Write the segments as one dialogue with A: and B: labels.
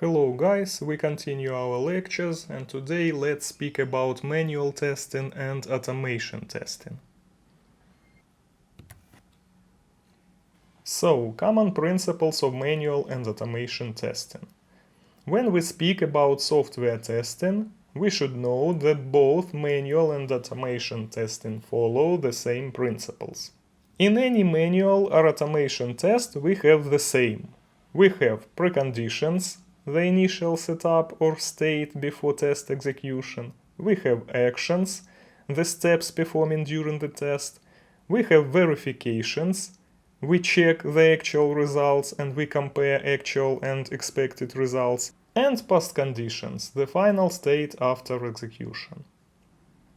A: Hello guys, we continue our lectures and today let's speak about manual testing and automation testing. So, common principles of manual and automation testing. When we speak about software testing, we should know that both manual and automation testing follow the same principles. In any manual or automation test we have the same. We have preconditions, the initial setup or state before test execution. We have actions, the steps performed during the test. We have verifications. We check the actual results and we compare actual and expected results. And postconditions, the final state after execution.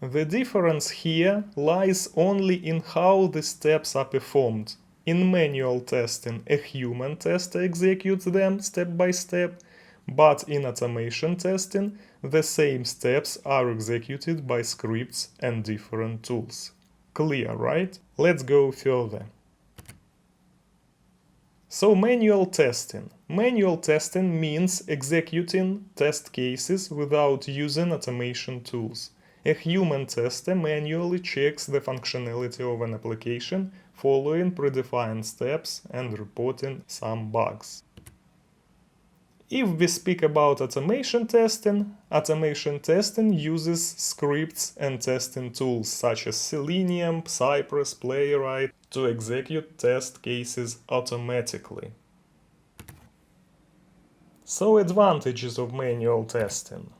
A: The difference here lies only in how the steps are performed. In manual testing, a human tester executes them step by step, but in automation testing, the same steps are executed by scripts and different tools. Clear, right? Let's go further. So manual testing. Manual testing means executing test cases without using automation tools. A human tester manually checks the functionality of an application following predefined steps and reporting some bugs. If we speak about automation testing uses scripts and testing tools such as Selenium, Cypress, Playwright to execute test cases automatically. So, advantages of manual testing.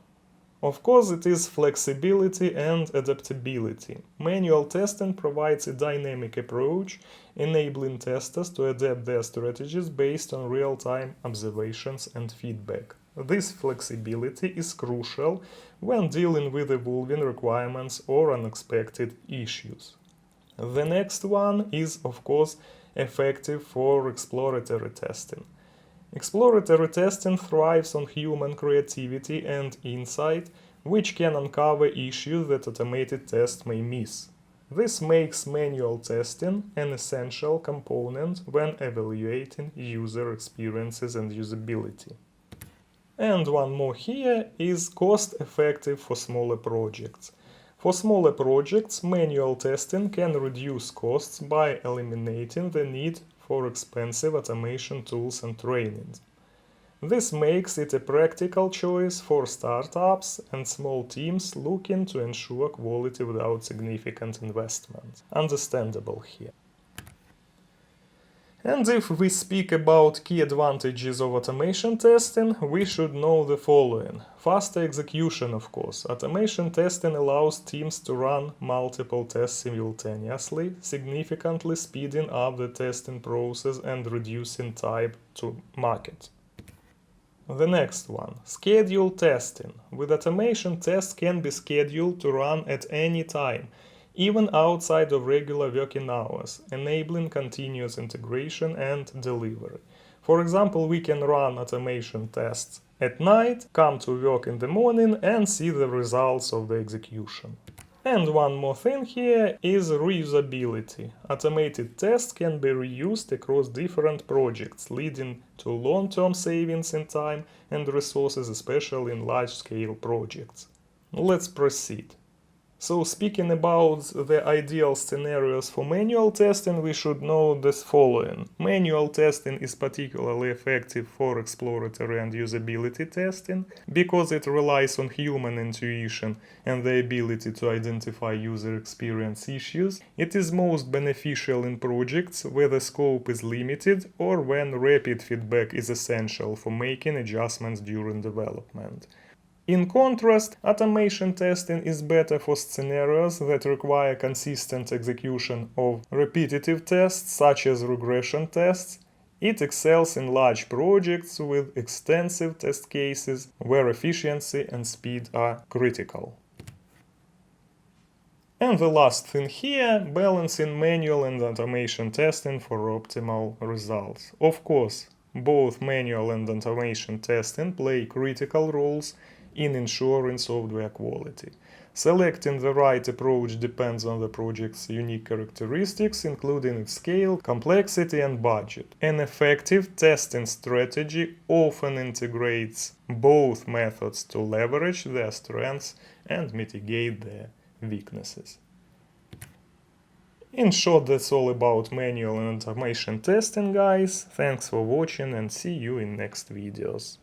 A: Of course, it is flexibility and adaptability. Manual testing provides a dynamic approach, enabling testers to adapt their strategies based on real-time observations and feedback. This flexibility is crucial when dealing with evolving requirements or unexpected issues. The next one is, of course, effective for exploratory testing. Exploratory testing thrives on human creativity and insight, which can uncover issues that automated tests may miss. This makes manual testing an essential component when evaluating user experiences and usability. And one more here is cost-effective for smaller projects. For smaller projects, manual testing can reduce costs by eliminating the need for expensive automation tools and trainings. This makes it a practical choice for startups and small teams looking to ensure quality without significant investment. Understandable here. And if we speak about key advantages of automation testing, we should know the following. Faster execution, of course. Automation testing allows teams to run multiple tests simultaneously, significantly speeding up the testing process and reducing time to market. The next one, scheduled testing. With automation, tests can be scheduled to run at any time, even outside of regular working hours, enabling continuous integration and delivery. For example, we can run automation tests at night, come to work in the morning and see the results of the execution. And one more thing here is reusability. Automated tests can be reused across different projects, leading to long-term savings in time and resources, especially in large-scale projects. Let's proceed. So, speaking about the ideal scenarios for manual testing, we should know the following. Manual testing is particularly effective for exploratory and usability testing because it relies on human intuition and the ability to identify user experience issues. It is most beneficial in projects where the scope is limited or when rapid feedback is essential for making adjustments during development. In contrast, automation testing is better for scenarios that require consistent execution of repetitive tests, such as regression tests. It excels in large projects with extensive test cases where efficiency and speed are critical. And the last thing here, balancing manual and automation testing for optimal results. Of course, both manual and automation testing play critical roles in ensuring software quality. Selecting the right approach depends on the project's unique characteristics, including its scale, complexity, and budget. An effective testing strategy often integrates both methods to leverage their strengths and mitigate their weaknesses. In short, that's all about manual and automation testing, guys. Thanks for watching and see you in next videos.